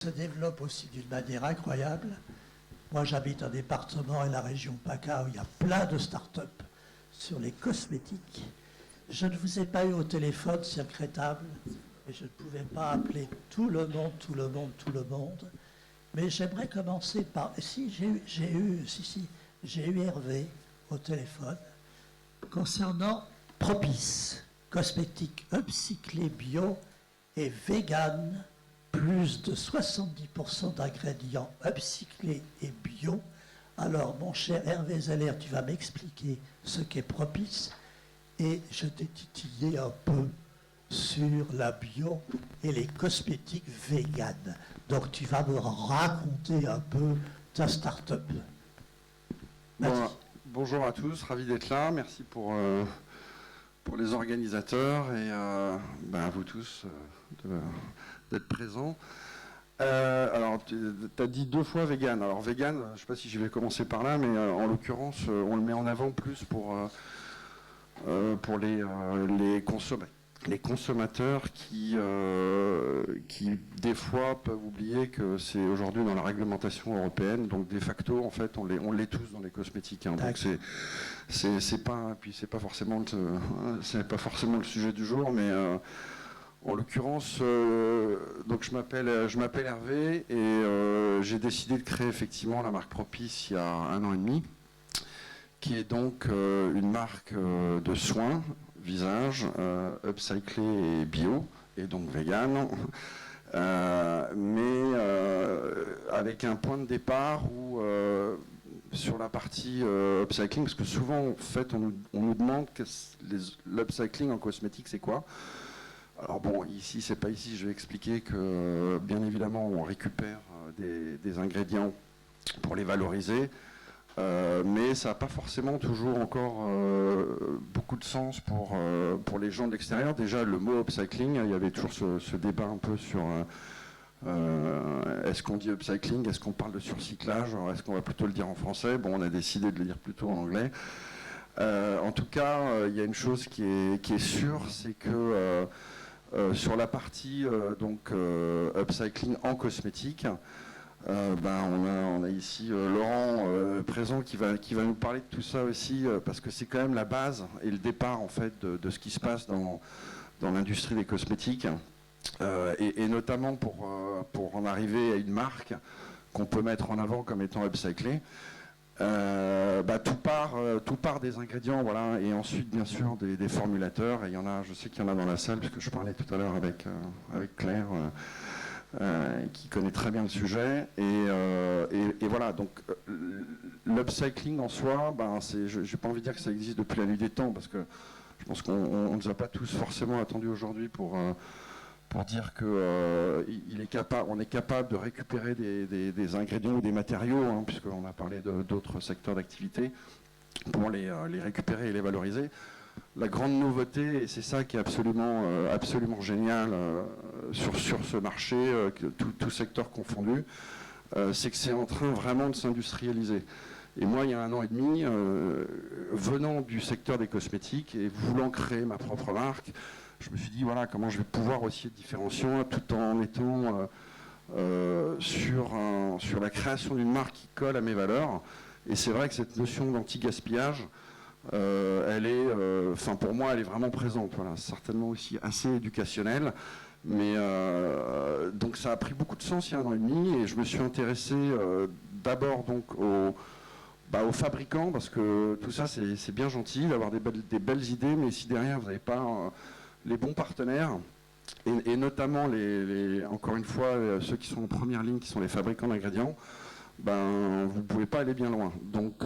se développe aussi d'une manière incroyable. Moi, j'habite un département et la région PACA où il y a plein de start-up sur les cosmétiques. Je ne vous ai pas eu au téléphone, c'est regrettable, et je ne pouvais pas appeler tout le monde. Mais j'aimerais commencer par... Si, j'ai eu Hervé au téléphone concernant Propice, cosmétique upcyclé bio et vegan, plus de 70% d'ingrédients upcyclés et bio. Alors, mon cher Hervé Zeller, tu vas m'expliquer ce qu'est Propice, et je t'ai titillé un peu sur la bio et les cosmétiques vegan. Donc, tu vas me raconter un peu ta start-up. Bon, bonjour à tous, ravi d'être là. Merci pour les organisateurs et à vous tous d'être présents. Alors, tu as dit 2 fois vegan. Alors, vegan, je ne sais pas si je vais commencer par là, mais en l'occurrence, on le met en avant plus pour les consommateurs qui des fois peuvent oublier que c'est aujourd'hui dans la réglementation européenne, donc de facto en fait on l'est tous dans les cosmétiques, hein. Donc c'est pas forcément le sujet du jour, mais en l'occurrence donc je m'appelle Hervé et j'ai décidé de créer effectivement la marque Propice il y a 1 an et demi, qui est donc une marque de soins visage, upcyclé et bio, et donc vegan, mais avec un point de départ où sur la partie upcycling, parce que souvent en fait on nous demande que l'upcycling en cosmétique c'est quoi. Alors bon, ici c'est pas ici, je vais expliquer que bien évidemment on récupère des ingrédients pour les valoriser. Mais ça n'a pas forcément toujours encore beaucoup de sens pour les gens de l'extérieur. Déjà, le mot upcycling, il y avait toujours ce débat un peu sur est-ce qu'on dit upcycling, est-ce qu'on parle de surcyclage, est-ce qu'on va plutôt le dire en français. Bon, on a décidé de le dire plutôt en anglais. En tout cas, il y a une chose qui est sûre, c'est que sur la partie upcycling en cosmétique, on a ici Laurent présent qui va nous parler de tout ça aussi, parce que c'est quand même la base et le départ en fait de ce qui se passe dans l'industrie des cosmétiques, et notamment pour en arriver à une marque qu'on peut mettre en avant comme étant upcyclée. Tout part des ingrédients, voilà, et ensuite bien sûr des formulateurs, et je sais qu'il y en a dans la salle, puisque je parlais tout à l'heure avec Claire, qui connaît très bien le sujet, et voilà, donc l'upcycling en soi, j'ai pas envie de dire que ça existe depuis la nuit des temps, parce que je pense qu'on ne nous a pas tous forcément attendus aujourd'hui pour dire que on est capable de récupérer des ingrédients ou des matériaux, hein, puisqu'on a parlé d'autres secteurs d'activité, pour les récupérer et les valoriser. La grande nouveauté, et c'est ça qui est absolument génial sur ce marché, tout secteur confondu, c'est que c'est en train vraiment de s'industrialiser. Et moi, il y a 1 an et demi, venant du secteur des cosmétiques et voulant créer ma propre marque, je me suis dit, voilà, comment je vais pouvoir aussi être différenciant tout en étant sur la création d'une marque qui colle à mes valeurs. Et c'est vrai que cette notion d'anti-gaspillage, elle est, pour moi, elle est vraiment présente. Voilà, certainement aussi assez éducationnelle. Mais donc ça a pris beaucoup de sens il y a 1 an et demi, et je me suis intéressé d'abord donc aux fabricants, parce que tout ça c'est bien gentil d'avoir des belles idées, mais si derrière vous n'avez pas les bons partenaires, et notamment encore une fois ceux qui sont en première ligne, qui sont les fabricants d'ingrédients, vous ne pouvez pas aller bien loin. Donc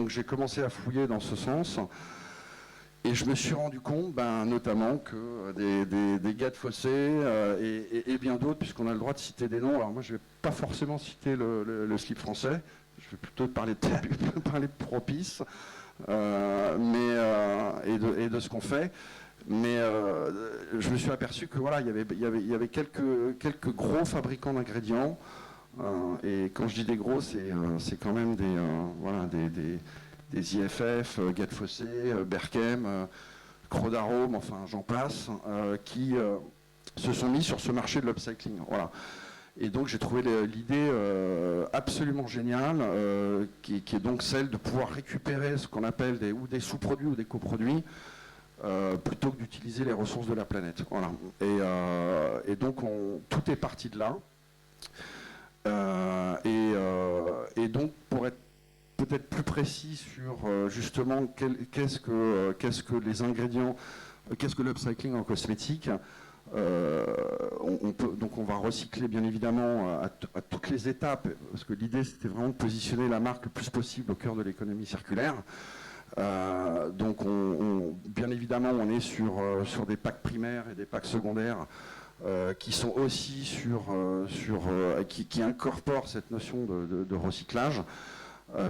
j'ai commencé à fouiller dans ce sens, et je me suis rendu compte notamment que des gars de Fossé et bien d'autres, puisqu'on a le droit de citer des noms. Alors moi je ne vais pas forcément citer le slip français, je vais plutôt parler de Propice, et de ce qu'on fait. Mais je me suis aperçu que voilà, il y avait quelques gros fabricants d'ingrédients, et quand je dis des gros, c'est quand même des IFF, Gad Fossé, Berchem, Crodarome, enfin j'en passe, qui se sont mis sur ce marché de l'upcycling. Voilà. Et donc j'ai trouvé l'idée absolument géniale, qui est donc celle de pouvoir récupérer ce qu'on appelle ou des sous-produits ou des coproduits, plutôt que d'utiliser les ressources de la planète. Voilà. Et donc tout est parti de là. Et donc pour être peut-être plus précis sur justement qu'est-ce que les ingrédients, qu'est-ce que l'upcycling en cosmétique. Donc on va recycler bien évidemment à toutes les étapes, parce que l'idée c'était vraiment de positionner la marque le plus possible au cœur de l'économie circulaire. Donc bien évidemment on est sur des packs primaires et des packs secondaires qui sont aussi qui incorporent cette notion de recyclage,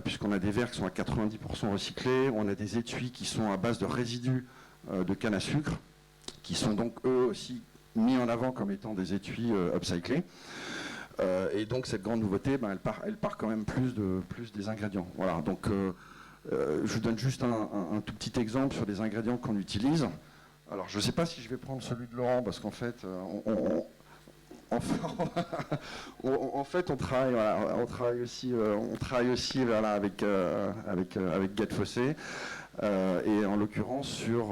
puisqu'on a des verres qui sont à 90% recyclés, on a des étuis qui sont à base de résidus de canne à sucre, qui sont donc eux aussi mis en avant comme étant des étuis upcyclés. Et donc cette grande nouveauté, elle part quand même plus des ingrédients. Voilà, donc je vous donne juste un tout petit exemple sur les ingrédients qu'on utilise. Alors je ne sais pas si je vais prendre celui de Laurent, parce qu'en fait, en fait on travaille aussi voilà, avec Get Fossé. Et en l'occurrence sur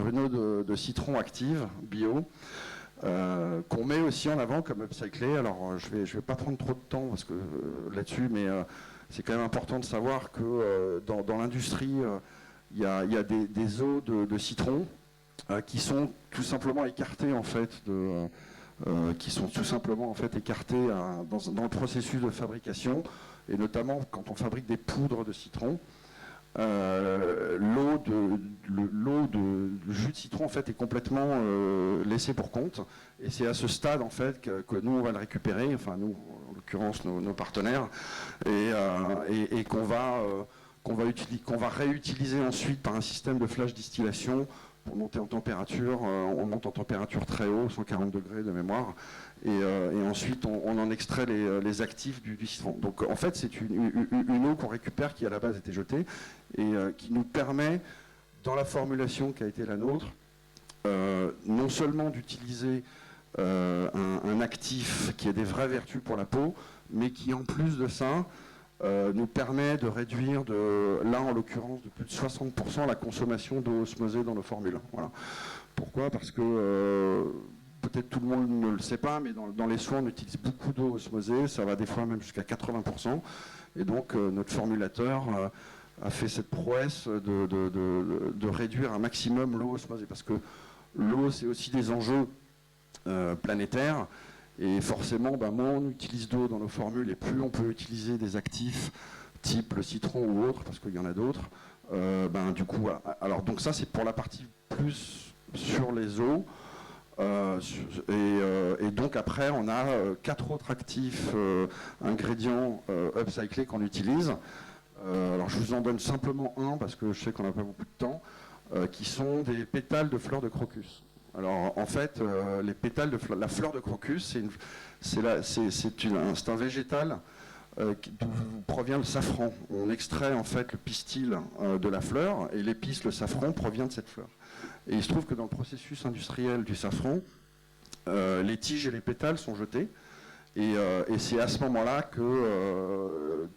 une eau de citron active, bio, qu'on met aussi en avant comme upcyclé. Alors je vais pas prendre trop de temps parce que là-dessus, mais c'est quand même important de savoir que dans l'industrie, il y a des eaux de citron qui sont tout simplement écartées en fait dans le processus de fabrication, et notamment quand on fabrique des poudres de citron. L'eau de jus de citron en fait est complètement laissée pour compte, et c'est à ce stade en fait que nous on va le récupérer, enfin nous en l'occurrence nos partenaires, et qu'on va réutiliser ensuite par un système de flash distillation pour monter en température. On monte en température très haut, 140 degrés de mémoire, et ensuite on en extrait les actifs du citron. Donc en fait c'est une eau qu'on récupère qui à la base était jetée, et qui nous permet, dans la formulation qui a été la nôtre, non seulement d'utiliser un actif qui a des vraies vertus pour la peau, mais qui en plus de ça nous permet de réduire là en l'occurrence de plus de 60% la consommation d'eau osmosée dans nos formules. Voilà. Pourquoi ? Parce que peut-être tout le monde ne le sait pas, mais dans les soins on utilise beaucoup d'eau osmosée, ça va des fois même jusqu'à 80%, et donc notre formulateur a fait cette prouesse de réduire un maximum l'eau osmosée, parce que l'eau c'est aussi des enjeux planétaires. Et forcément, moins on utilise d'eau dans nos formules, et plus on peut utiliser des actifs type le citron ou autre, parce qu'il y en a d'autres. Du coup, voilà. Alors donc ça c'est pour la partie plus sur les eaux. Et donc après on a 4 autres actifs ingrédients upcyclés qu'on utilise. Alors je vous en donne simplement un parce que je sais qu'on n'a pas beaucoup de temps, qui sont des pétales de fleurs de crocus. Alors en fait, les pétales de la fleur de crocus, c'est un végétal d'où provient le safran. On extrait en fait le pistil de la fleur, et l'épice, le safran, provient de cette fleur. Et il se trouve que dans le processus industriel du safran, les tiges et les pétales sont jetés. Et c'est à ce moment-là que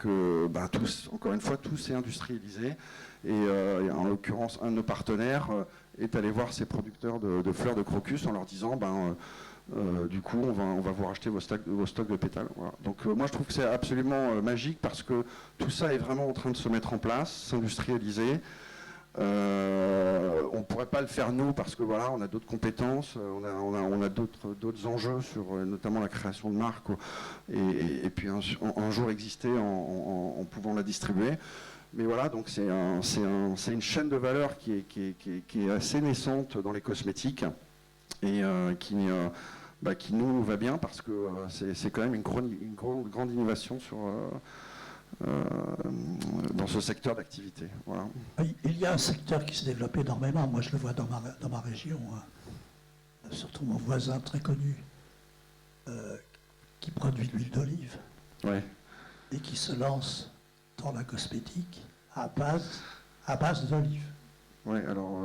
encore une fois, tout s'est industrialisé. Et en l'occurrence, un de nos partenaires est allé voir ses producteurs de fleurs de crocus en leur disant du coup, on va vous racheter vos stocks de pétales. Voilà. Donc moi, je trouve que c'est absolument magique, parce que tout ça est vraiment en train de se mettre en place, s'industrialiser. On ne pourrait pas le faire nous, parce que voilà, on a d'autres compétences, on a d'autres enjeux sur notamment la création de marques, et puis un jour exister en pouvant la distribuer. Mais voilà, donc c'est une chaîne de valeur qui est assez naissante dans les cosmétiques, et qui nous va bien, parce que c'est quand même une grande innovation dans ce secteur d'activité. Voilà. Il y a un secteur qui s'est développé énormément. Moi, je le vois dans ma région. Surtout mon voisin très connu qui produit de l'huile d'olive, Ouais. et qui se lance dans la cosmétique à base d'olive. Ouais, alors,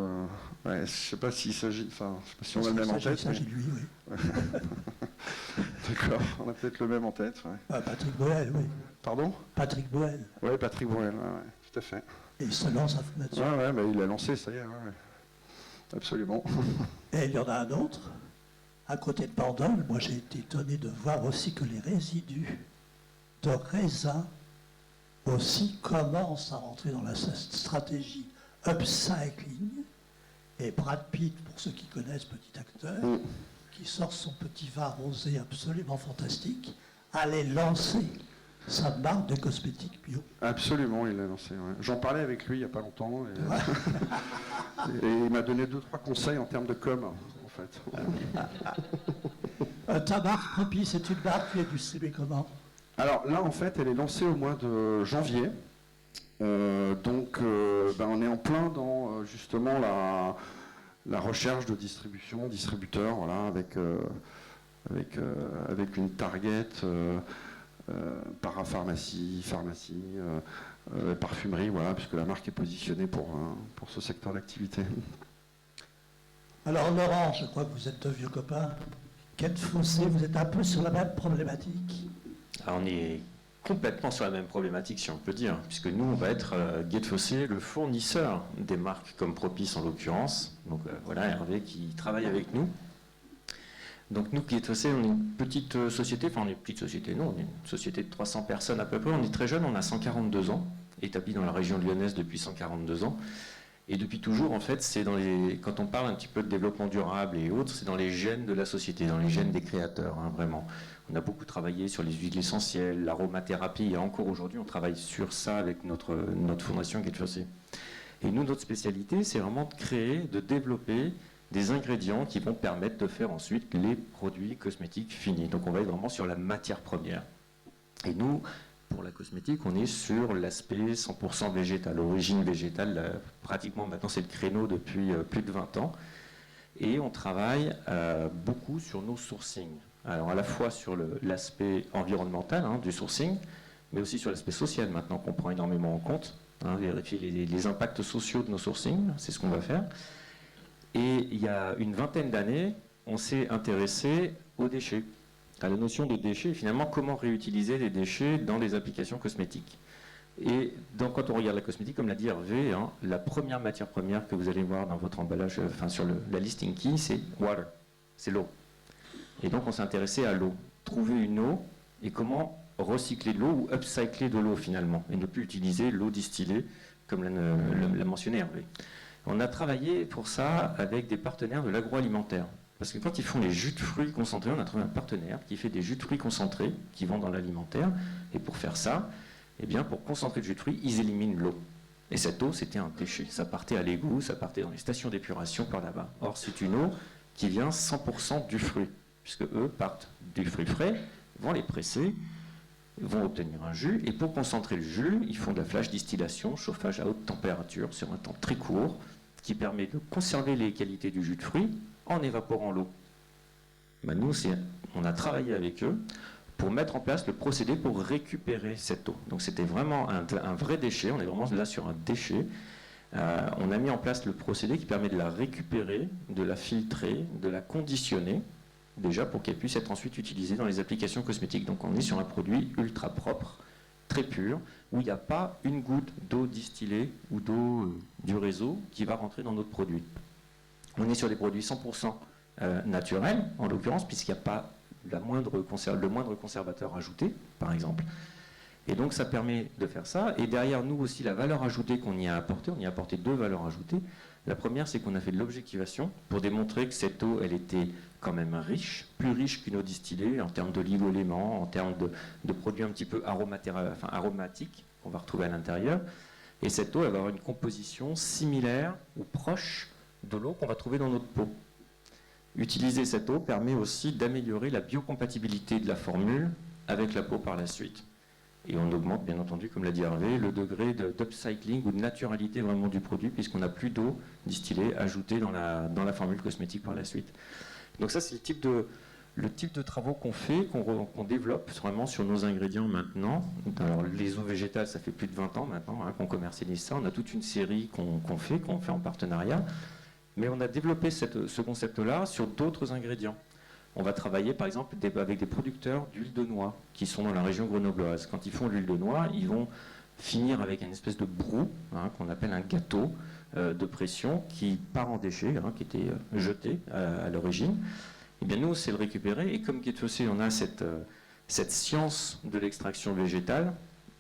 ouais, je ne sais pas s'il s'agit, enfin, je sais pas si on a le même en tête. Il s'agit de lui, oui. D'accord, on a peut-être le même en tête. Ouais. Patrick Boel, oui. Pardon? Patrick Boel. Oui, Patrick Boel, ouais, tout à fait. Et il se lance à fond là-dessus. Ouais, bah, il l'a lancé, ça y est, ouais. Absolument. Et il y en a un autre, à côté de Bandol. Moi, j'ai été étonné de voir aussi que les résidus de raisin aussi commencent à rentrer dans la stratégie upcycling. Et Brad Pitt, pour ceux qui connaissent, petit acteur, qui sort son petit vin rosé absolument fantastique, allait lancer sa marque de cosmétiques bio. Absolument, il l'a lancé. Ouais. J'en parlais avec lui il n'y a pas longtemps. Et, et il m'a donné 2-3 conseils en termes de com, en fait. Ta marque Propi, c'est une marque qui est distribuée comment? Alors là, en fait, elle est lancée au mois de janvier. Donc, on est en plein dans justement la recherche de distributeur, voilà, avec une target parapharmacie, pharmacie, parfumerie, voilà, puisque la marque est positionnée pour ce secteur d'activité. Alors Laurent, je crois que vous êtes deux vieux copains. Quête Fossé, vous êtes un peu sur la même problématique. Alors on est complètement sur la même problématique, si on peut dire, puisque nous, on va être Quête Fossé, le fournisseur des marques comme Propice en l'occurrence. Donc voilà, Hervé qui travaille avec nous. Donc nous, Quête Fossé, on est une petite société, enfin on est une petite société, non, on est une société de 300 personnes à peu près. On est très jeune, on a 142 ans, établi dans la région lyonnaise depuis 142 ans. Et depuis toujours, en fait, c'est quand on parle un petit peu de développement durable et autres, c'est dans les gènes de la société, dans les gènes des créateurs, hein, vraiment. On a beaucoup travaillé sur les huiles essentielles, l'aromathérapie, et encore aujourd'hui, on travaille sur ça avec notre fondation Quête Fossé. Et nous, notre spécialité, c'est vraiment de créer, de développer des ingrédients qui vont permettre de faire ensuite les produits cosmétiques finis. Donc on va être vraiment sur la matière première. Et nous, pour la cosmétique, on est sur l'aspect 100% végétal, origine végétale, pratiquement maintenant c'est le créneau depuis plus de 20 ans. Et on travaille beaucoup sur nos sourcings. Alors à la fois sur l'aspect environnemental du sourcing, mais aussi sur l'aspect social maintenant qu'on prend énormément en compte. Vérifier les impacts sociaux de nos sourcings, c'est ce qu'on va faire. Et il y a une vingtaine d'années, on s'est intéressé aux déchets, à la notion de déchets, et finalement comment réutiliser les déchets dans les applications cosmétiques. Et quand on regarde la cosmétique, comme l'a dit Hervé, la première matière première que vous allez voir dans votre emballage, enfin sur la listing key, c'est water, c'est l'eau. Et donc on s'est intéressé à l'eau, trouver une eau et comment recycler de l'eau ou upcycler de l'eau finalement, et ne plus utiliser l'eau distillée comme l'a mentionné Hervé. On a travaillé pour ça avec des partenaires de l'agroalimentaire. Parce que quand ils font les jus de fruits concentrés, on a trouvé un partenaire qui fait des jus de fruits concentrés qui vont dans l'alimentaire. Et pour faire ça, eh bien, pour concentrer le jus de fruits, ils éliminent l'eau. Et cette eau, c'était un déchet. Ça partait à l'égout, ça partait dans les stations d'épuration par là-bas. Or, c'est une eau qui vient 100% du fruit. Puisque eux partent du fruit frais, vont les presser, vont obtenir un jus. Et pour concentrer le jus, ils font de la flash distillation, chauffage à haute température sur un temps très court, qui permet de conserver les qualités du jus de fruits en évaporant l'eau. Nous, on a travaillé avec eux pour mettre en place le procédé pour récupérer cette eau. Donc c'était vraiment un vrai déchet, on est vraiment là sur un déchet. On a mis en place le procédé qui permet de la récupérer, de la filtrer, de la conditionner, déjà pour qu'elle puisse être ensuite utilisée dans les applications cosmétiques. Donc on est sur un produit ultra propre, très pur, où il n'y a pas une goutte d'eau distillée ou d'eau du réseau qui va rentrer dans notre produit. On est sur des produits 100% naturels, en l'occurrence, puisqu'il n'y a pas le moindre conservateur ajouté, par exemple. Et donc ça permet de faire ça. Et derrière nous aussi, la valeur ajoutée qu'on y a apportée, on y a apporté 2 valeurs ajoutées. La première, c'est qu'on a fait de l'objectivation pour démontrer que cette eau, elle était quand même riche, plus riche qu'une eau distillée en termes d'oligo-éléments, en termes de produits un petit peu aromatiques qu'on va retrouver à l'intérieur. Et cette eau, elle va avoir une composition similaire ou proche de l'eau qu'on va trouver dans notre peau. Utiliser cette eau permet aussi d'améliorer la biocompatibilité de la formule avec la peau par la suite. Et on augmente, bien entendu, comme l'a dit Hervé, le degré d'upcycling ou de naturalité vraiment du produit, puisqu'on n'a plus d'eau distillée ajoutée dans la formule cosmétique par la suite. Donc ça, c'est le type le type de travaux qu'on fait, qu'on développe vraiment sur nos ingrédients maintenant. Alors les eaux végétales, ça fait plus de 20 ans maintenant qu'on commercialise ça. On a toute une série qu'on fait en partenariat. Mais on a développé ce concept-là sur d'autres ingrédients. On va travailler par exemple avec des producteurs d'huile de noix qui sont dans la région grenobloise. Quand ils font l'huile de noix, ils vont finir avec une espèce de brou qu'on appelle un gâteau de pression qui part en déchets, qui était jeté à l'origine. Et bien nous, c'est le récupérer. Et comme Gate Fossé, on a cette science de l'extraction végétale.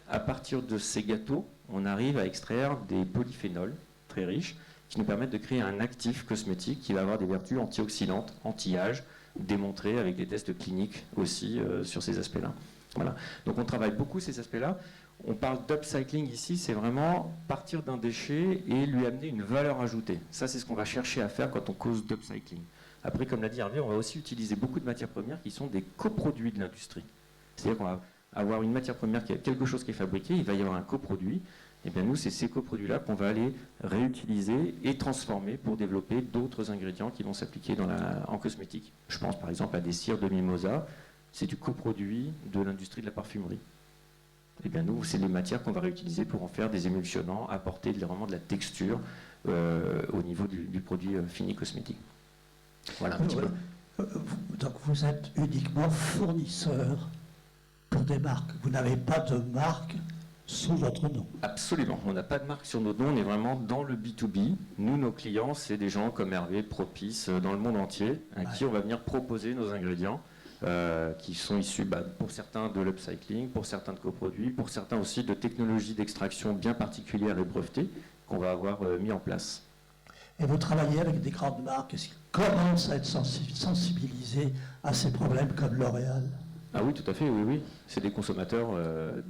À partir de ces gâteaux, on arrive à extraire des polyphénols très riches qui nous permettent de créer un actif cosmétique qui va avoir des vertus antioxydantes, anti-âge, démontrées avec des tests cliniques aussi sur ces aspects-là. Voilà. Donc on travaille beaucoup ces aspects-là. On parle d'upcycling ici, c'est vraiment partir d'un déchet et lui amener une valeur ajoutée. Ça, c'est ce qu'on va chercher à faire quand on cause d'upcycling. Après, comme l'a dit Hervé, on va aussi utiliser beaucoup de matières premières qui sont des coproduits de l'industrie. C'est-à-dire qu'on va avoir une matière première, quelque chose qui est fabriqué, il va y avoir un coproduit. Et bien nous, c'est ces coproduits-là qu'on va aller réutiliser et transformer pour développer d'autres ingrédients qui vont s'appliquer en cosmétique. Je pense par exemple à des cires de mimosa, c'est du coproduit de l'industrie de la parfumerie. Et bien nous, c'est les matières qu'on va réutiliser pour en faire des émulsionnants, apporter vraiment de la texture au niveau du produit fini cosmétique. Voilà un petit peu. Donc vous êtes uniquement fournisseur pour des marques. Vous n'avez pas de marque sous votre nom. Absolument. On n'a pas de marque sur notre nom. On est vraiment dans le B2B. Nous, nos clients, c'est des gens comme Hervé, Propice, dans le monde entier, à qui on va venir proposer nos ingrédients, qui sont issus, pour certains, de l'upcycling, pour certains de coproduits, pour certains aussi de technologies d'extraction bien particulières et brevetées qu'on va avoir mis en place. Et vous travaillez avec des grandes marques qui commencent à être sensibilisées à ces problèmes comme L'Oréal? Ah oui, tout à fait, oui. C'est des consommateurs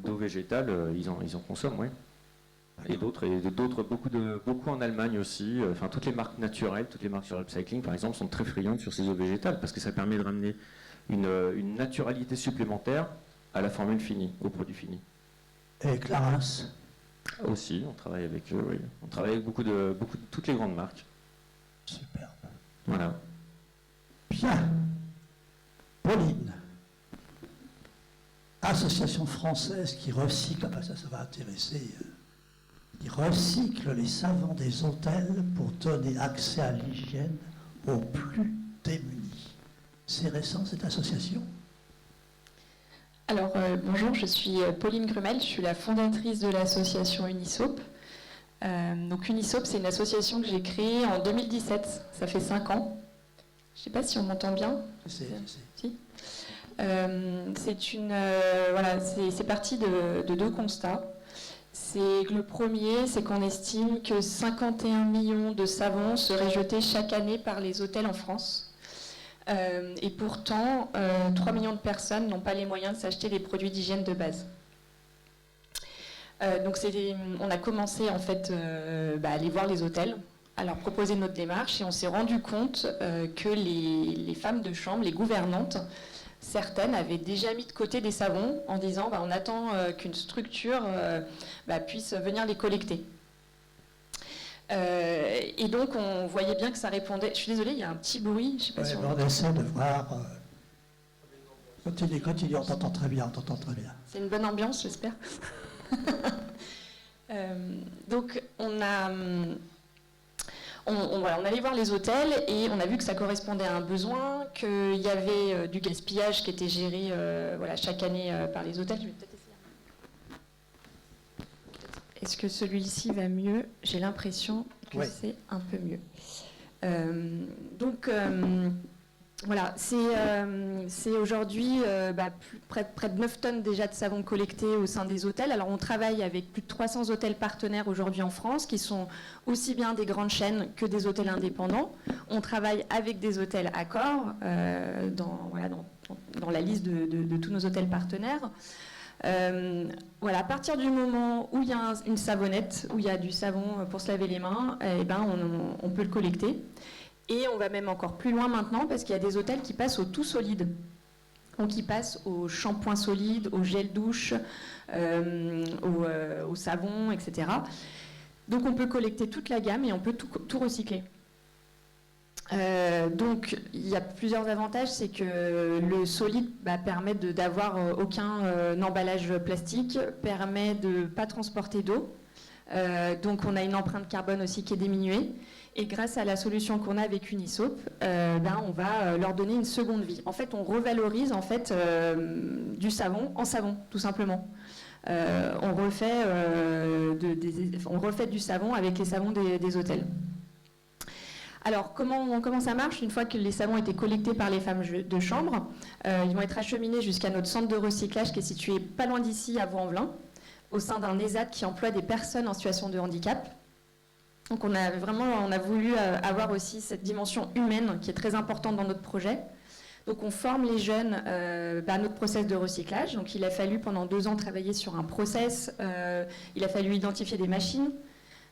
d'eau végétale, ils en consomment, oui. Et d'autres, beaucoup en Allemagne aussi. Enfin, toutes les marques naturelles, toutes les marques sur l'upcycling, par exemple, sont très friandes sur ces eaux végétales parce que ça permet de ramener une naturalité supplémentaire à la formule finie, au produit fini. Et Clarins? Aussi, on travaille avec eux, oui. On travaille avec beaucoup de toutes les grandes marques. Superbe. Voilà. Bien. Pauline. Association française qui recycle, ça va intéresser, qui recycle les savons des hôtels pour donner accès à l'hygiène aux plus démunis. C'est récent cette association? Alors bonjour, je suis Pauline Grumel, je suis la fondatrice de l'association Unisop. Donc Unisop, c'est une association que j'ai créée en 2017, ça fait 5 ans. Je ne sais pas si on m'entend bien. Si. C'est parti de 2 constats. C'est que le premier, c'est qu'on estime que 51 millions de savons seraient jetés chaque année par les hôtels en France. Et pourtant, 3 millions de personnes n'ont pas les moyens de s'acheter des produits d'hygiène de base. Donc on a commencé en fait à aller voir les hôtels, à leur proposer notre démarche, et on s'est rendu compte que les femmes de chambre, les gouvernantes, certaines avaient déjà mis de côté des savons en disant on attend qu'une structure puisse venir les collecter. Et donc on voyait bien que ça répondait. Je suis désolée, il y a un petit bruit. Je sais pas si on essaie de voir. Continue, on t'entend très bien, C'est une bonne ambiance, j'espère. Donc on allait voir les hôtels et on a vu que ça correspondait à un besoin, qu'il y avait du gaspillage qui était géré chaque année par les hôtels. Je vais peut-être essayer. Est-ce que celui-ci va mieux? J'ai l'impression que c'est un peu mieux. Voilà, c'est aujourd'hui près de 9 tonnes déjà de savon collecté au sein des hôtels. Alors on travaille avec plus de 300 hôtels partenaires aujourd'hui en France, qui sont aussi bien des grandes chaînes que des hôtels indépendants. On travaille avec des hôtels Accor dans la liste de tous nos hôtels partenaires. À partir du moment où il y a une savonnette, où il y a du savon pour se laver les mains, on peut le collecter. Et on va même encore plus loin maintenant, parce qu'il y a des hôtels qui passent au tout solide. Donc ils passent au shampoing solide, au gel douche, au savon, etc. Donc on peut collecter toute la gamme et on peut tout recycler. Donc, il y a plusieurs avantages. C'est que le solide permet d'avoir aucun emballage plastique, permet de ne pas transporter d'eau. Donc, on a une empreinte carbone aussi qui est diminuée. Et grâce à la solution qu'on a avec Unisoap, on va leur donner une seconde vie. En fait, on revalorise du savon en savon, tout simplement. On refait du savon avec les savons des hôtels. Alors, comment ça marche? Une fois que les savons ont été collectés par les femmes de chambre, ils vont être acheminés jusqu'à notre centre de recyclage qui est situé pas loin d'ici, à Vaux-en-Velin, au sein d'un ESAT qui emploie des personnes en situation de handicap. Donc, on a voulu avoir aussi cette dimension humaine qui est très importante dans notre projet. Donc, on forme les jeunes à notre process de recyclage. Donc, il a fallu pendant 2 ans travailler sur un process. Il a fallu identifier des machines,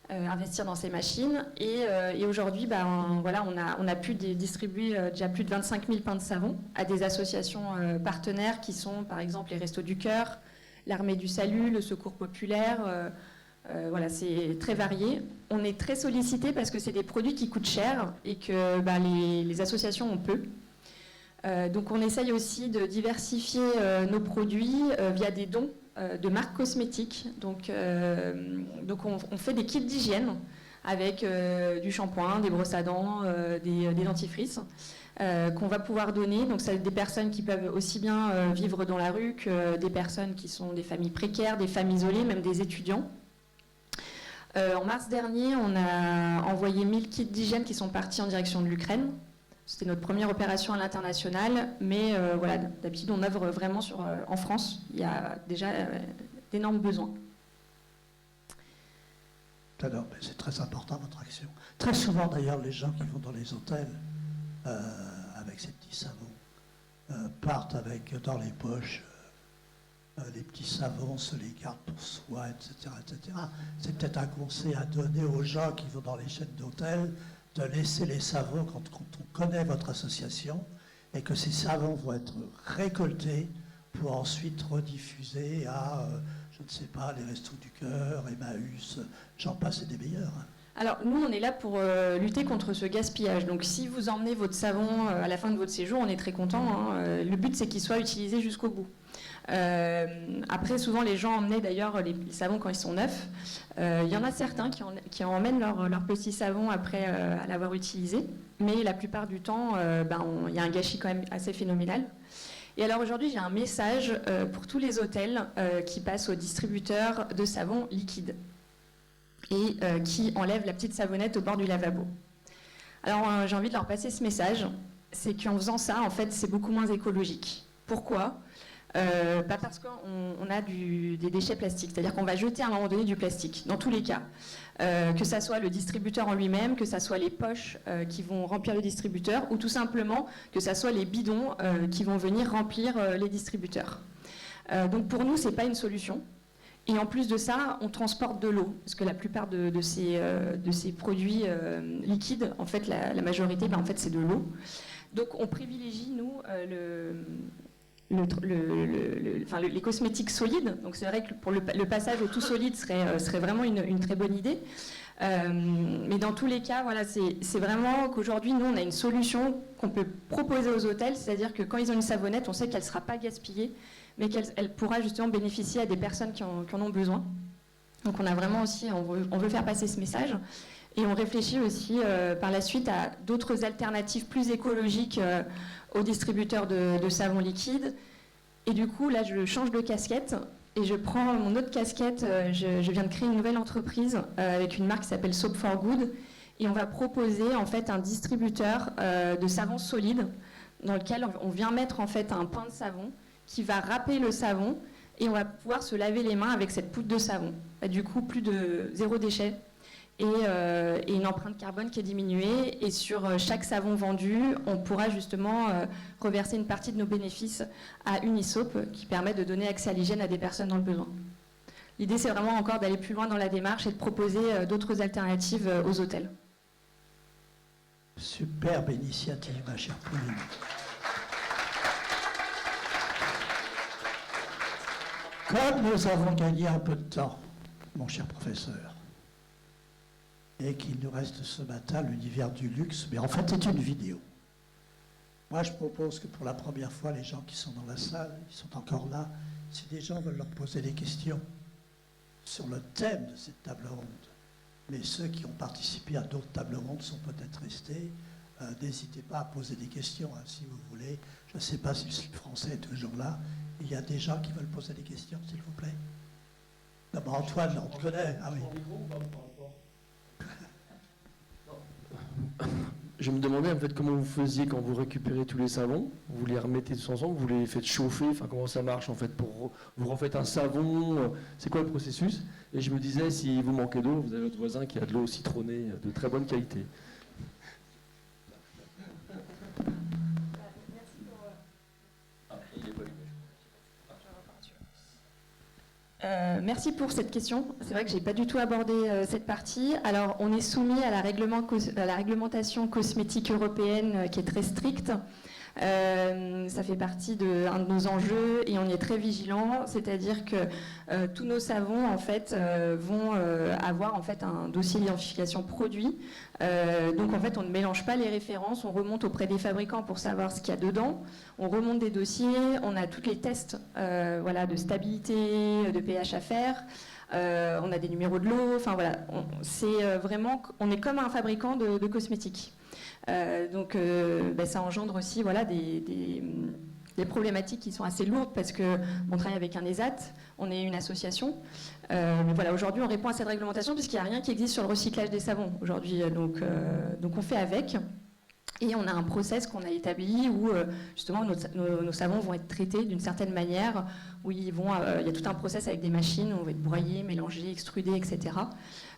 investir dans ces machines. Et aujourd'hui, on a pu distribuer déjà plus de 25 000 pains de savon à des associations partenaires qui sont, par exemple, les Restos du Cœur, l'Armée du Salut, le Secours Populaire. C'est très varié. On est très sollicité parce que c'est des produits qui coûtent cher et que les associations ont peu. Donc on essaye aussi de diversifier nos produits via des dons de marques cosmétiques. Donc on fait des kits d'hygiène avec du shampoing, des brosses à dents, des dentifrices qu'on va pouvoir donner. Donc c'est des personnes qui peuvent aussi bien vivre dans la rue que des personnes qui sont des familles précaires, des familles isolées, même des étudiants. En mars dernier, on a envoyé 1000 kits d'hygiène qui sont partis en direction de l'Ukraine. C'était notre première opération à l'international, mais d'habitude on œuvre vraiment en France. Il y a déjà d'énormes besoins. Alors, c'est très important votre action. Très souvent d'ailleurs, les gens qui vont dans les hôtels avec ces petits savons partent avec dans les poches les petits savons, se les gardent pour soi, etc., etc. C'est peut-être un conseil à donner aux gens qui vont dans les chaînes d'hôtels de laisser les savons quand on connaît votre association et que ces savons vont être récoltés pour ensuite rediffuser à, je ne sais pas, les Restos du Cœur, Emmaüs, j'en passe et des meilleurs. Alors, nous, on est là pour lutter contre ce gaspillage. Donc, si vous emmenez votre savon à la fin de votre séjour, on est très content. Le but, c'est qu'il soit utilisé jusqu'au bout. Après, souvent, les gens emmenaient d'ailleurs les savons quand ils sont neufs. Il y en a certains qui emmènent leur petit savon après à l'avoir utilisé. Mais la plupart du temps, il y a un gâchis quand même assez phénoménal. Et alors aujourd'hui, j'ai un message pour tous les hôtels qui passent aux distributeurs de savon liquide et qui enlèvent la petite savonnette au bord du lavabo. Alors j'ai envie de leur passer ce message, c'est qu'en faisant ça, en fait, c'est beaucoup moins écologique. Pourquoi ? Parce qu'on a des déchets plastiques, c'est-à-dire qu'on va jeter à un moment donné du plastique, dans tous les cas. Que ça soit le distributeur en lui-même, que ça soit les poches qui vont remplir le distributeur, ou tout simplement que ça soit les bidons qui vont venir remplir les distributeurs. Donc pour nous, c'est pas une solution. Et en plus de ça, on transporte de l'eau, parce que la plupart de ces produits liquides, en fait, la majorité, en fait, c'est de l'eau. Donc on privilégie, nous, les cosmétiques solides. Donc c'est vrai que pour le passage au tout solide serait vraiment une très bonne idée. Mais dans tous les cas, voilà, c'est vraiment qu'aujourd'hui, nous, on a une solution qu'on peut proposer aux hôtels, c'est-à-dire que quand ils ont une savonnette, on sait qu'elle ne sera pas gaspillée, mais qu'elle pourra justement bénéficier à des personnes qui en ont besoin. Donc on a vraiment aussi, on veut faire passer ce message. Et on réfléchit aussi par la suite à d'autres alternatives plus écologiques aux distributeurs de savon liquide. Et du coup, là, je change de casquette et je prends mon autre casquette. Je viens de créer une nouvelle entreprise avec une marque qui s'appelle Soap for Good. Et on va proposer en fait un distributeur de savon solide dans lequel on vient mettre en fait un pain de savon qui va râper le savon et on va pouvoir se laver les mains avec cette poudre de savon. Du coup, plus de 0 déchet. Et une empreinte carbone qui est diminuée. Et sur chaque savon vendu, on pourra justement reverser une partie de nos bénéfices à Unisoap qui permet de donner accès à l'hygiène à des personnes dans le besoin. L'idée, c'est vraiment encore d'aller plus loin dans la démarche et de proposer d'autres alternatives aux hôtels. Superbe initiative, ma chère Pauline. Comme nous avons gagné un peu de temps, mon cher professeur, et qu'il nous reste ce matin l'univers du luxe, mais en fait c'est une vidéo. Moi je propose que pour la première fois, les gens qui sont dans la salle, ils sont encore là, si des gens veulent leur poser des questions sur le thème de cette table ronde, mais ceux qui ont participé à d'autres tables rondes sont peut-être restés, n'hésitez pas à poser des questions si vous voulez. Je ne sais pas si le français est toujours là. Il y a des gens qui veulent poser des questions, s'il vous plaît. D'abord Antoine, on te connaît. Ah oui. Je me demandais en fait comment vous faisiez quand vous récupérez tous les savons, vous les remettez tous ensemble, vous les faites chauffer, enfin comment ça marche en fait pour vous refaites un savon, c'est quoi le processus? Et je me disais si vous manquez d'eau, vous avez votre voisin qui a de l'eau citronnée de très bonne qualité. Merci pour cette question. C'est vrai que je n'ai pas du tout abordé cette partie. Alors, on est soumis à la réglementation cosmétique européenne qui est très stricte. Ça fait partie d'un de nos enjeux et on y est très vigilant. C'est-à-dire que tous nos savons en fait, vont avoir en fait, un dossier d'identification produit. Donc en fait, on ne mélange pas les références, on remonte auprès des fabricants pour savoir ce qu'il y a dedans. On remonte des dossiers, on a tous les tests voilà, de stabilité, de pH à faire. On a des numéros de l'eau. Enfin voilà, on est comme un fabricant de cosmétiques. Donc ça engendre aussi voilà, des problématiques qui sont assez lourdes parce qu'on travaille avec un ESAT, on est une association. Mais voilà, aujourd'hui on répond à cette réglementation puisqu'il n'y a rien qui existe sur le recyclage des savons aujourd'hui. Donc on fait avec. Et on a un process qu'on a établi où justement nos savons vont être traités d'une certaine manière, où il y a tout un process avec des machines, où on va être broyés, mélangés, extrudés, etc.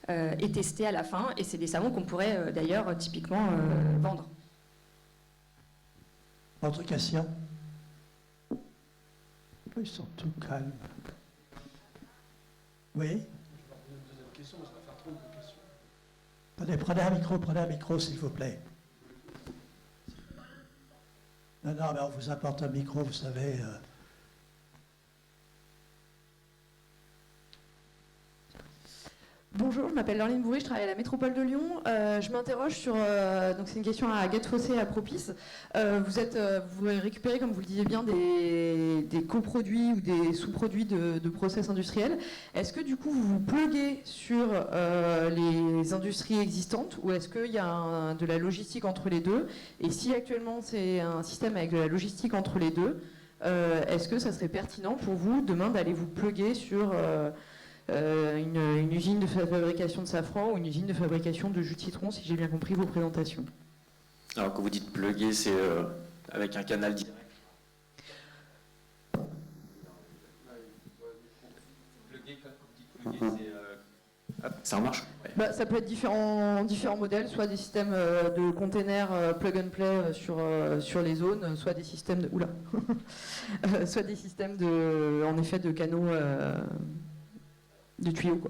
Et testés à la fin. Et c'est des savons qu'on pourrait d'ailleurs typiquement vendre. Autre question? Ils sont tout calmes. Oui? Prenez un micro s'il vous plaît. Non, mais on vous apporte un micro, vous savez. Bonjour, je m'appelle Laureline Bourri, je travaille à la métropole de Lyon. Je m'interroge sur, donc c'est une question à Get Fossé et à Propice. Vous récupérez, comme vous le disiez bien, des coproduits ou des sous-produits de process industriels. Est-ce que du coup vous vous pluguez sur les industries existantes ou est-ce qu'il y a de la logistique entre les deux? Et si actuellement c'est un système avec de la logistique entre les deux, est-ce que ça serait pertinent pour vous demain d'aller vous pluguer sur une usine de fabrication de safran ou une usine de fabrication de jus de citron, si j'ai bien compris vos présentations? Alors quand vous dites plugger, c'est avec un canal direct. Ça marche? Ouais. Ça peut être différents modèles, soit des systèmes de containers plug and play sur les zones, soit des systèmes soit des systèmes en effet de canaux de tuyaux, quoi.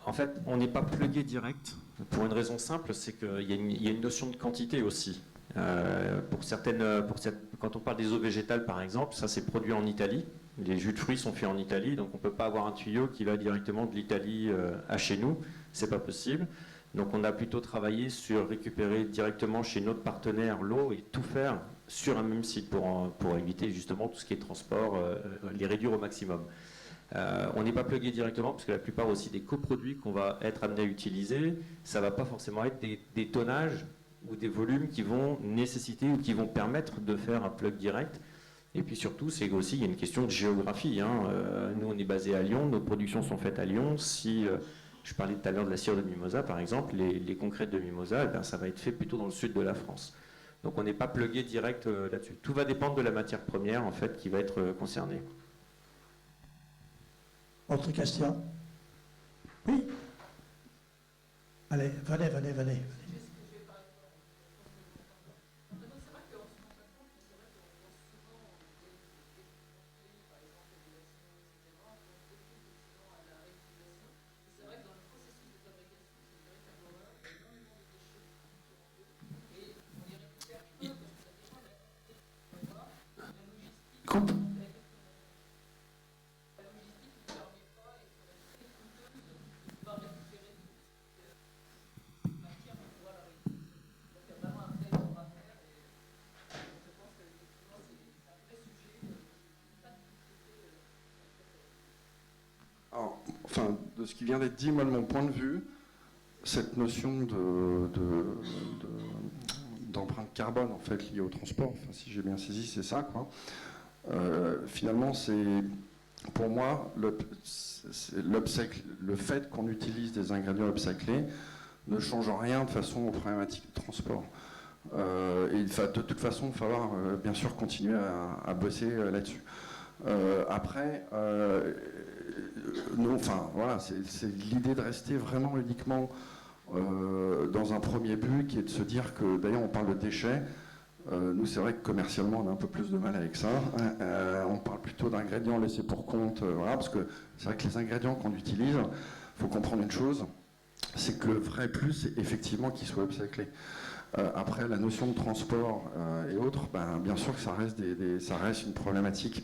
En fait, on n'est pas plugué direct pour une raison simple, c'est qu'il y a une notion de quantité aussi. Quand on parle des eaux végétales, par exemple, ça c'est produit en Italie. Les jus de fruits sont faits en Italie, donc on ne peut pas avoir un tuyau qui va directement de l'Italie à chez nous. C'est pas possible. Donc on a plutôt travaillé sur récupérer directement chez notre partenaire l'eau et tout faire sur un même site pour éviter justement tout ce qui est transport, les réduire au maximum. On n'est pas plugué directement parce que la plupart aussi des coproduits qu'on va être amené à utiliser, ça ne va pas forcément être des tonnages ou des volumes qui vont nécessiter ou qui vont permettre de faire un plug direct. Et puis surtout, c'est aussi il y a une question de géographie. Nous, on est basé à Lyon, nos productions sont faites à Lyon. Si je parlais tout à l'heure de la cire de mimosa, par exemple, les concrètes de mimosa, ça va être fait plutôt dans le sud de la France. Donc on n'est pas plugué direct là-dessus. Tout va dépendre de la matière première en fait qui va être concernée. Autre question? Oui? Allez, venez. Coupe. de ce qui vient d'être dit, moi de mon point de vue, cette notion d'empreinte carbone en fait liée au transport, enfin, si j'ai bien saisi, c'est ça quoi. Finalement, c'est pour moi le fait qu'on utilise des ingrédients upcyclés ne change rien de façon aux problématiques de transport. Et de toute façon, il va falloir bien sûr continuer à bosser là-dessus. Après, non, enfin voilà, c'est l'idée de rester vraiment uniquement dans un premier but qui est de se dire que, d'ailleurs on parle de déchets, nous c'est vrai que commercialement on a un peu plus de mal avec ça, on parle plutôt d'ingrédients laissés pour compte, voilà, parce que c'est vrai que les ingrédients qu'on utilise, il faut comprendre une chose, c'est que le vrai plus c'est effectivement qu'ils soient upcyclés. Après la notion de transport et autres, ben, bien sûr que ça reste une problématique.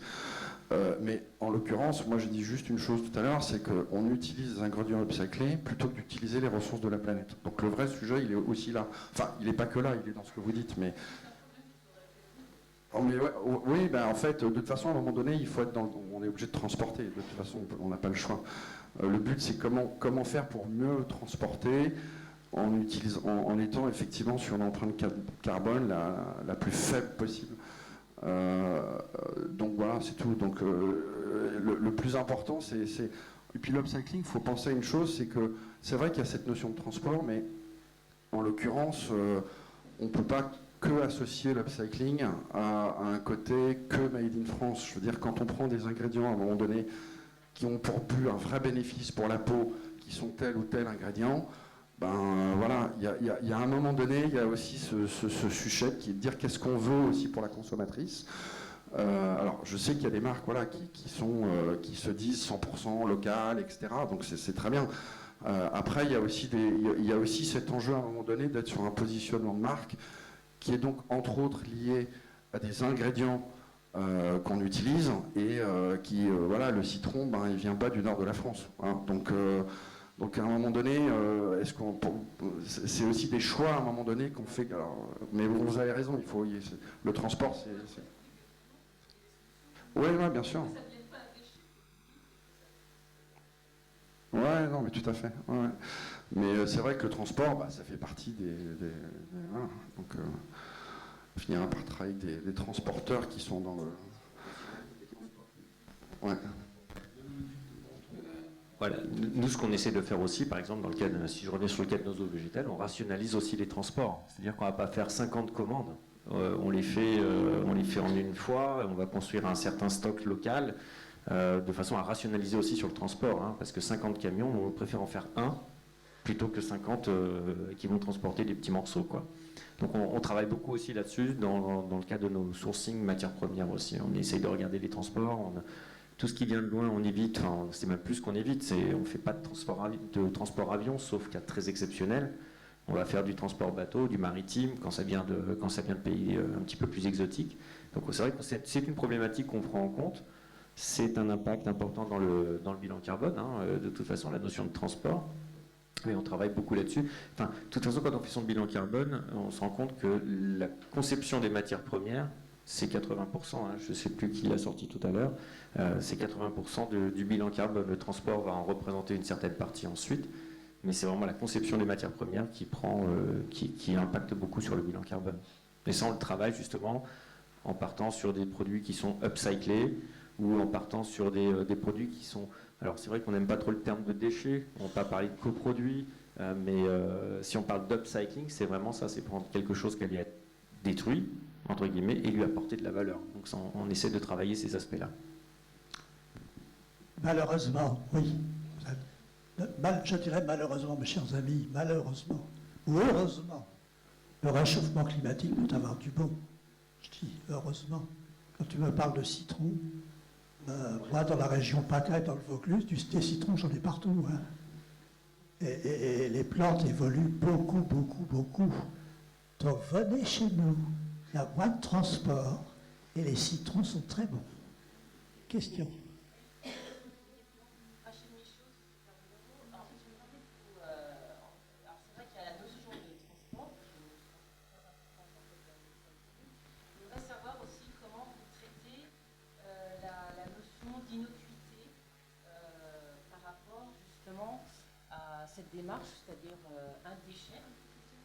Mais en l'occurrence, moi j'ai dit juste une chose tout à l'heure, c'est qu'on utilise des ingrédients upcyclés plutôt que d'utiliser les ressources de la planète. Donc le vrai sujet, il est aussi là. Enfin, il n'est pas que là, il est dans ce que vous dites, mais... Oh, mais ouais, oui, ben, en fait, de toute façon, à un moment donné, il faut être on est obligé de transporter. De toute façon, on n'a pas le choix. Le but, c'est comment faire pour mieux transporter en étant effectivement sur l'empreinte carbone la plus faible possible. Donc voilà, c'est tout. Donc le plus important, c'est... Et puis l'upcycling, il faut penser à une chose, c'est que c'est vrai qu'il y a cette notion de transport, mais en l'occurrence, on ne peut pas que associer l'upcycling à un côté que made in France. Je veux dire, quand on prend des ingrédients à un moment donné qui ont pour but un vrai bénéfice pour la peau, qui sont tel ou tel ingrédient, ben voilà, il y a un moment donné, il y a aussi ce sujet qui est de dire qu'est-ce qu'on veut aussi pour la consommatrice. Alors je sais qu'il y a des marques voilà, qui se disent 100% local, etc. Donc c'est très bien. Après, il y a aussi cet enjeu à un moment donné d'être sur un positionnement de marque qui est donc entre autres lié à des ingrédients qu'on utilise et voilà, le citron, ben, il vient pas du nord de la France. Hein, donc à un moment donné, c'est aussi des choix à un moment donné qu'on fait. Alors, mais vous avez raison, le transport, c'est... Oui, ouais, bien sûr. Ouais, non, mais tout à fait. Ouais. Mais c'est vrai que le transport, bah, ça fait partie voilà. Donc, on finira par travailler avec des transporteurs qui sont dans le... Ouais. Voilà. Nous, ce qu'on essaie de faire aussi, par exemple, si je reviens sur le cas de nos eaux végétales, on rationalise aussi les transports. C'est-à-dire qu'on ne va pas faire 50 commandes. On les fait en une fois, on va construire un certain stock local, de façon à rationaliser aussi sur le transport. Hein, parce que 50 camions, on préfère en faire un, plutôt que 50 qui vont transporter des petits morceaux, quoi. Donc on travaille beaucoup aussi là-dessus, dans le cadre de nos sourcing matières premières aussi. On essaye de regarder les transports, tout ce qui vient de loin, on évite, enfin, c'est même plus qu'on évite, on ne fait pas de transport avion, sauf cas très exceptionnel. On va faire du transport bateau, du maritime, quand ça vient de pays un petit peu plus exotiques. Donc c'est vrai que c'est une problématique qu'on prend en compte. C'est un impact important dans le bilan carbone, hein, de toute façon, la notion de transport. Mais on travaille beaucoup là-dessus. Enfin, de toute façon, quand on fait son bilan carbone, on se rend compte que la conception des matières premières, c'est 80%, hein, je ne sais plus qui l'a sorti tout à l'heure, c'est 80% du bilan carbone. Le transport va en représenter une certaine partie ensuite, mais c'est vraiment la conception des matières premières qui impacte beaucoup sur le bilan carbone. Et ça, on le travaille justement en partant sur des produits qui sont upcyclés ou en partant sur des produits qui sont... Alors c'est vrai qu'on n'aime pas trop le terme de déchets, on ne va pas parler de coproduits, mais si on parle d'upcycling, c'est vraiment ça, c'est prendre quelque chose qui a été détruit, entre guillemets, et lui apporter de la valeur. Donc ça, on essaie de travailler ces aspects-là. Malheureusement, oui. Je dirais malheureusement, mes chers amis, malheureusement, ou heureusement, le réchauffement climatique peut avoir du bon. Je dis heureusement. Quand tu me parles de citron, moi, dans la région PACA et dans le Vaucluse, des citrons, j'en ai partout. Hein. Et les plantes évoluent beaucoup, beaucoup, beaucoup. Donc venez chez nous, il y a moins de transport et les citrons sont très bons. Question. D'innocuité par rapport justement démarche, c'est-à-dire un déchet.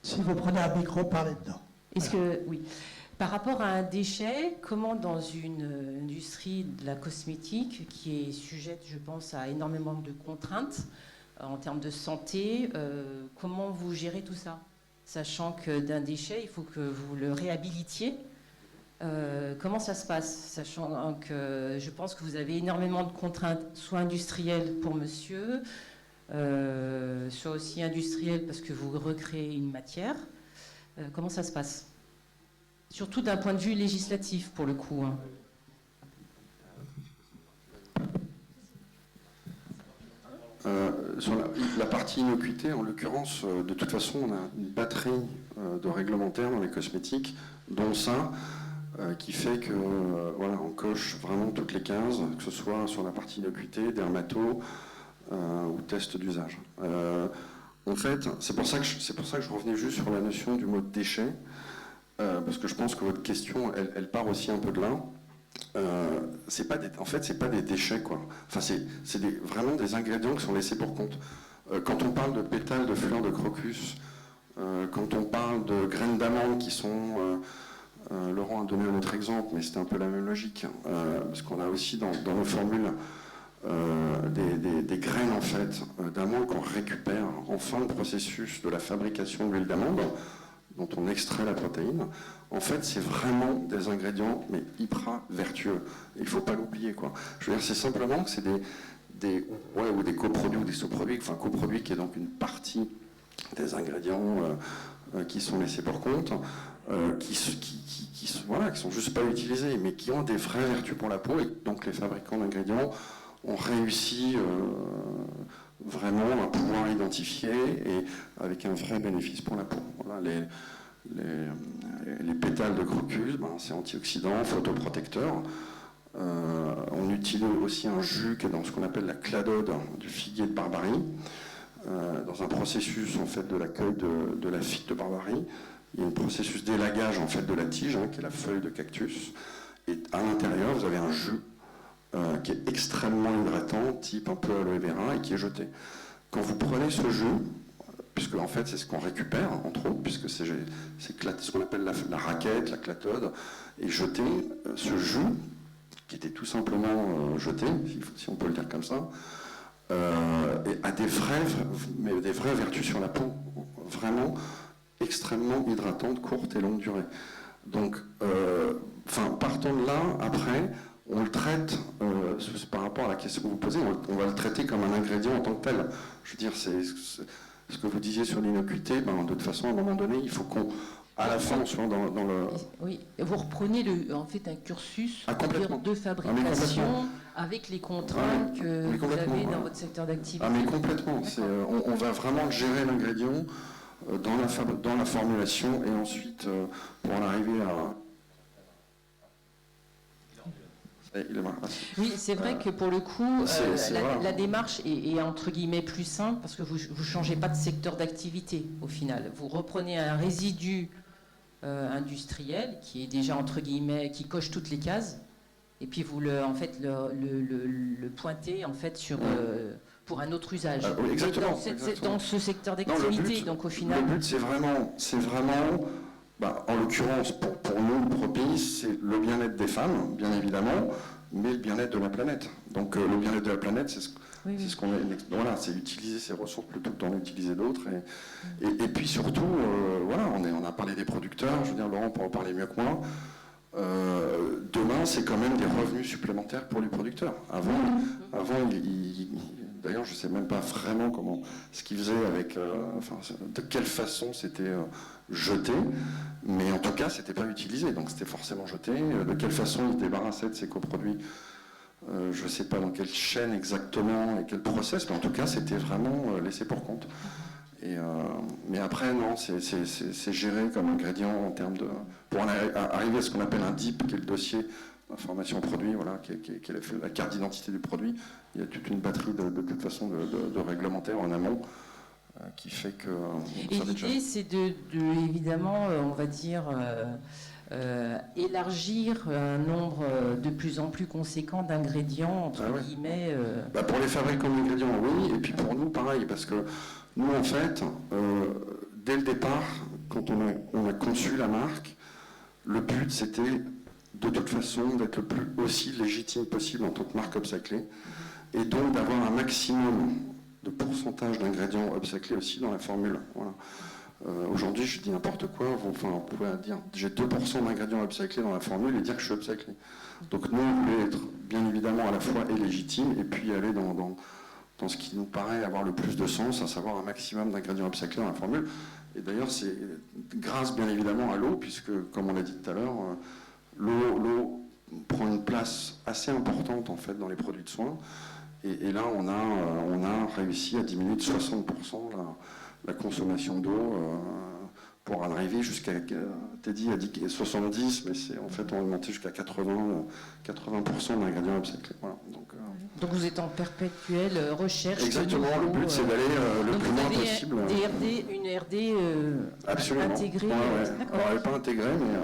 Si vous prenez un micro, parlez dedans. Oui. Par rapport à un déchet, comment dans une industrie de la cosmétique qui est sujette, je pense, à énormément de contraintes en termes de santé, comment vous gérez tout ça? Sachant que d'un déchet, il faut que vous le réhabilitiez. Comment ça se passe? Sachant que je pense que vous avez énormément de contraintes, soit industrielles pour monsieur, soit aussi industrielles parce que vous recréez une matière. Comment ça se passe? Surtout d'un point de vue législatif, pour le coup. Hein. Sur la partie innocuité, en l'occurrence, de toute façon, on a une batterie de réglementaires dans les cosmétiques, dont ça, qui fait que voilà, on coche vraiment toutes les 15, que ce soit sur la partie innocuité, dermato ou test d'usage. En fait, c'est pour ça que je revenais juste sur la notion du mot déchet, parce que je pense que votre question, elle part aussi un peu de là. En fait, c'est pas des déchets, quoi. Enfin, c'est vraiment des ingrédients qui sont laissés pour compte. Quand on parle de pétales de fleurs de crocus, quand on parle de graines d'amande qui sont... Laurent a donné un autre exemple, mais c'était un peu la même logique, parce qu'on a aussi dans nos formules des graines en fait d'amande qu'on récupère en fin de processus de la fabrication de l'huile d'amande, dont on extrait la protéine. En fait, c'est vraiment des ingrédients, mais hyper vertueux. Il ne faut pas l'oublier, quoi. Je veux dire, c'est simplement que c'est ou des coproduits ou des sous-produits, enfin coproduits qui est donc une partie des ingrédients qui sont laissés pour compte, qui sont juste pas utilisés, mais qui ont des vraies vertus pour la peau, et donc les fabricants d'ingrédients ont réussi vraiment à pouvoir identifier et avec un vrai bénéfice pour la peau. Voilà, les pétales de crocus, c'est antioxydant, photoprotecteur. On utilise aussi un jus qui est dans ce qu'on appelle la cladode du figuier de Barbarie, dans un processus en fait de l'accueil de la figue de Barbarie. Il y a un processus d'élagage en fait de la tige, qui est la feuille de cactus, et à l'intérieur vous avez un jus qui est extrêmement hydratant, type un peu aloe vera, et qui est jeté. Quand vous prenez ce jus, puisque en fait c'est ce qu'on récupère entre autres, puisque c'est ce qu'on appelle la raquette, la clatode, et jeté, ce jus qui était tout simplement jeté, si on peut le dire comme ça, et a des vraies vertus sur la peau, vraiment extrêmement hydratantes, courtes et longue durée. Donc, partant de là, après, on le traite, par rapport à la question que vous posez, on va le traiter comme un ingrédient en tant que tel. Je veux dire, c'est ce que vous disiez sur l'innocuité, de toute façon, à un moment donné, il faut à la fin, on soit dans le... Oui, vous reprenez en fait un cursus de fabrication avec les contraintes que vous avez dans votre secteur d'activité. Ah mais complètement, on va vraiment gérer l'ingrédient dans la formulation et ensuite pour en arriver à... Oui, c'est vrai que pour le coup, la démarche est entre guillemets plus simple parce que vous ne changez pas de secteur d'activité au final. Vous reprenez un résidu industriel qui est déjà entre guillemets, qui coche toutes les cases, et puis vous le pointez en fait sur pour un autre usage. Oui, exactement, dans ce secteur d'activité. Donc au final, le but c'est vraiment en l'occurrence, pour nous, propice, c'est le bien-être des femmes, bien évidemment, mais le bien-être de la planète. Donc le bien-être de la planète, c'est ce qu'on voilà, c'est utiliser ces ressources plutôt que d'en utiliser d'autres. Et puis surtout, on a parlé des producteurs, je veux dire, Laurent pourra en parler mieux que moi. Demain, c'est quand même des revenus supplémentaires pour les producteurs. Avant d'ailleurs, je ne sais même pas vraiment ce qu'ils faisaient avec, de quelle façon c'était jeté, mais en tout cas, c'était pas utilisé, donc c'était forcément jeté. De quelle façon ils se débarrassaient de ces coproduits, je ne sais pas dans quelle chaîne exactement et quel process, mais en tout cas, c'était vraiment laissé pour compte. Mais après, non, c'est géré comme ingrédient en termes de... Pour arriver à ce qu'on appelle un DIP, qui est le dossier d'information produit, voilà, qui est la carte d'identité du produit. Il y a toute une batterie de toute façon de réglementaires en amont qui fait que... Et l'idée, c'est évidemment, on va dire, élargir un nombre de plus en plus conséquent d'ingrédients, entre guillemets... Pour les fabricants d'ingrédients, oui, et puis pour nous, pareil, parce que Nous, en fait, dès le départ, quand on a conçu la marque, le but, c'était de toute façon d'être le plus aussi légitime possible en tant que marque upcyclée, et donc d'avoir un maximum de pourcentage d'ingrédients upcyclés aussi dans la formule. Voilà. Aujourd'hui, je dis n'importe quoi, on pourrait dire j'ai 2% d'ingrédients upcyclés dans la formule et dire que je suis upcyclé. Donc nous, on voulait être bien évidemment à la fois légitime et puis aller dans ce qui nous paraît avoir le plus de sens, à savoir un maximum d'ingrédients upcyclés dans la formule. Et d'ailleurs, c'est grâce bien évidemment à l'eau, puisque, comme on l'a dit tout à l'heure, l'eau prend une place assez importante en fait dans les produits de soins. Et là, on a réussi à diminuer de 60% la consommation d'eau pour en arriver jusqu'à, Teddy a dit 70, mais en fait, on a augmenté jusqu'à 80% d'ingrédients upcyclés. Voilà. Donc vous êtes en perpétuelle recherche. Exactement, le but c'est d'aller le plus loin possible. Une RD Absolument. Intégrée. Ouais. D'accord. Alors, elle n'est pas intégrée, mais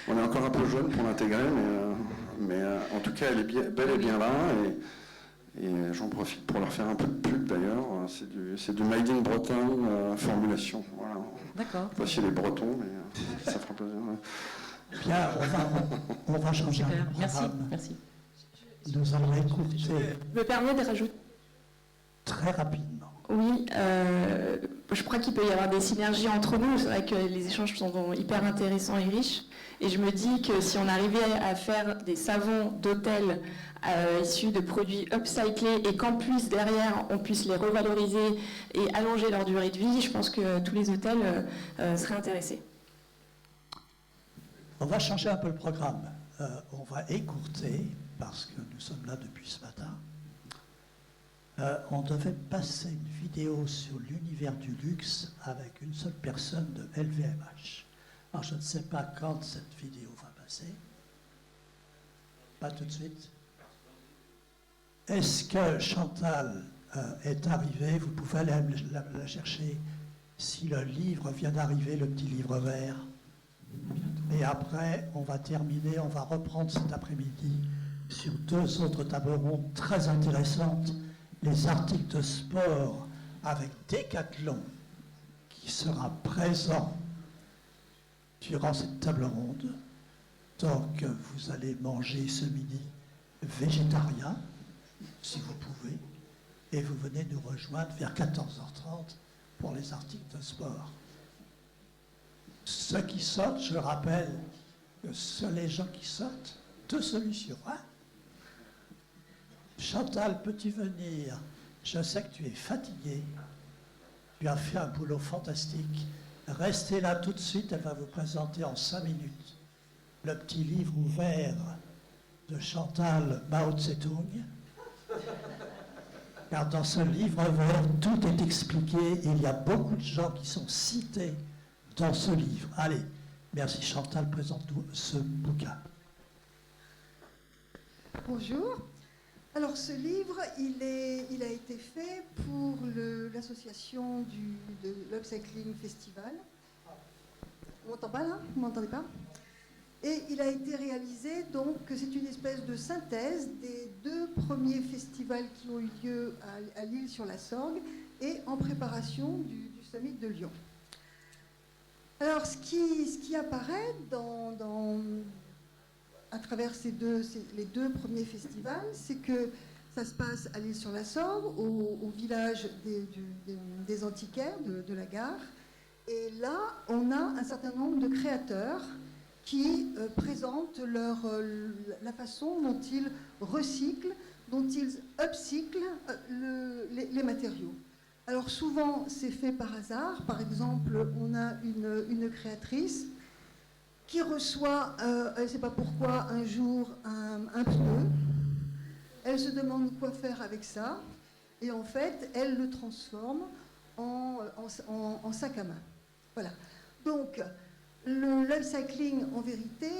on est encore un peu jeune pour l'intégrer, mais en tout cas, elle est bel et bien là. Et j'en profite pour leur faire un peu de pub d'ailleurs. C'est du Made in Bretagne formulation. Voilà. D'accord. Voici les Bretons, mais ça fera plaisir. Bien, on va changer un Super. programme. Merci. Nous allons écouter Je me permets de rajouter. très rapidement. Oui, je crois qu'il peut y avoir des synergies entre nous. C'est vrai que les échanges sont hyper intéressants et riches. Et je me dis que si on arrivait à faire des savons d'hôtel issus de produits upcyclés et qu'en plus, derrière, on puisse les revaloriser et allonger leur durée de vie, je pense que tous les hôtels seraient intéressés. On va changer un peu le programme. On va écourter, parce que nous sommes là depuis ce matin. On devait passer une vidéo sur l'univers du luxe avec une seule personne de LVMH. Alors je ne sais pas quand cette vidéo va passer. Pas tout de suite. Est-ce que Chantal est arrivée? Vous pouvez aller la chercher. Si le livre vient d'arriver, le petit livre vert. Et après, on va terminer, on va reprendre cet après-midi sur 2 autres tables rondes très intéressantes. Les articles de sport avec Decathlon qui sera présent durant cette table ronde. Donc vous allez manger ce midi végétarien, si vous pouvez, et vous venez nous rejoindre vers 14h30 pour les articles de sport. Ceux qui sautent, je rappelle que les gens qui sautent, 2 solutions. Hein? Chantal, peux-tu venir? Je sais que tu es fatiguée. Tu as fait un boulot fantastique. Restez là tout de suite, elle va vous présenter en 5 minutes le petit livre ouvert de Chantal Mao Tse-tung. Car dans ce livre vert, tout est expliqué et il y a beaucoup de gens qui sont cités dans ce livre. Allez, merci Chantal, présente-nous ce bouquin. Bonjour. Alors ce livre, il a été fait pour l'association de l'Upcycling Festival. On m'entend pas là? Vous m'entendez pas? Et il a été réalisé, donc c'est une espèce de synthèse des 2 premiers festivals qui ont eu lieu à l'Île-sur-la-Sorgue et en préparation du Summit de Lyon. Alors ce qui apparaît à travers les 2 premiers festivals, c'est que ça se passe à l'Île-sur-la-Sorgue, au village des antiquaires de la gare. Et là, on a un certain nombre de créateurs qui présentent la façon dont ils recyclent, dont ils upcyclent les matériaux. Alors souvent, c'est fait par hasard. Par exemple, on a une créatrice qui reçoit, elle ne sait pas pourquoi, un jour un pneu. Elle se demande quoi faire avec ça. Et en fait, elle le transforme en sac à main. Voilà. Donc, l'upcycling, en vérité,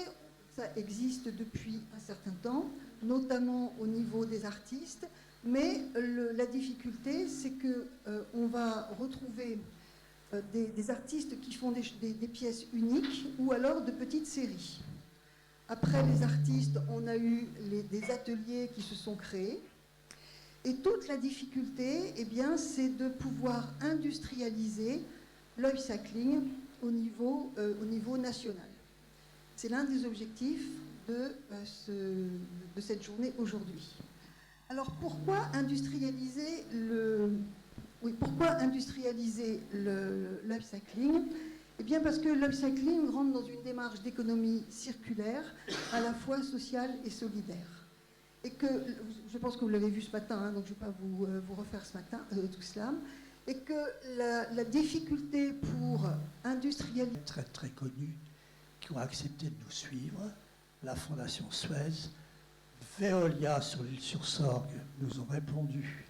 ça existe depuis un certain temps, notamment au niveau des artistes. Mais la difficulté, c'est qu'on va retrouver des artistes qui font des pièces uniques ou alors de petites séries. Après les artistes, on a eu des ateliers qui se sont créés. Et toute la difficulté, eh bien, c'est de pouvoir industrialiser l'upcycling au niveau national. C'est l'un des objectifs de cette journée aujourd'hui. Alors pourquoi industrialiser l'upcycling ? Eh bien parce que l'upcycling rentre dans une démarche d'économie circulaire, à la fois sociale et solidaire. Et que, je pense que vous l'avez vu ce matin, hein, donc je ne vais pas vous refaire ce matin tout cela, et que la difficulté pour industrialiser... Très très connus qui ont accepté de nous suivre, la Fondation Suez, Veolia sur l'île sur Sorgue nous ont répondu.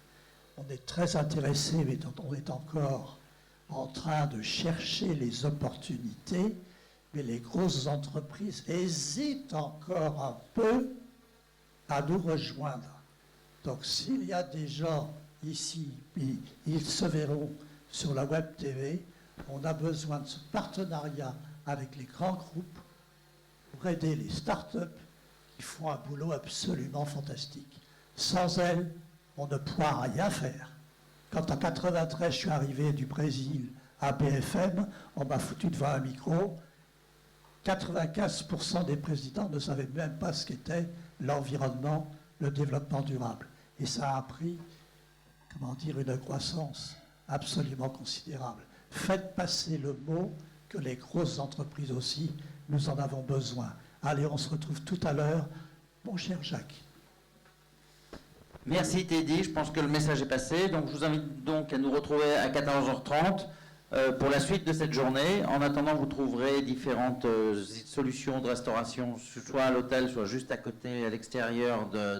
On est très intéressés, mais on est encore en train de chercher les opportunités, mais les grosses entreprises hésitent encore un peu à nous rejoindre. Donc s'il y a des gens ici, puis ils se verront sur la Web TV, on a besoin de ce partenariat avec les grands groupes pour aider les start-up qui font un boulot absolument fantastique. Sans elles, on ne pourra rien faire. Quand en 93, je suis arrivé du Brésil à BFM, on m'a foutu devant un micro. 95% des présidents ne savaient même pas ce qu'était l'environnement, le développement durable. Et ça a pris, une croissance absolument considérable. Faites passer le mot que les grosses entreprises aussi, nous en avons besoin. Allez, on se retrouve tout à l'heure. Mon cher Jacques. Merci Teddy, je pense que le message est passé. Donc je vous invite donc à nous retrouver à 14h30 pour la suite de cette journée. En attendant, vous trouverez différentes solutions de restauration, soit à l'hôtel, soit juste à côté, à l'extérieur de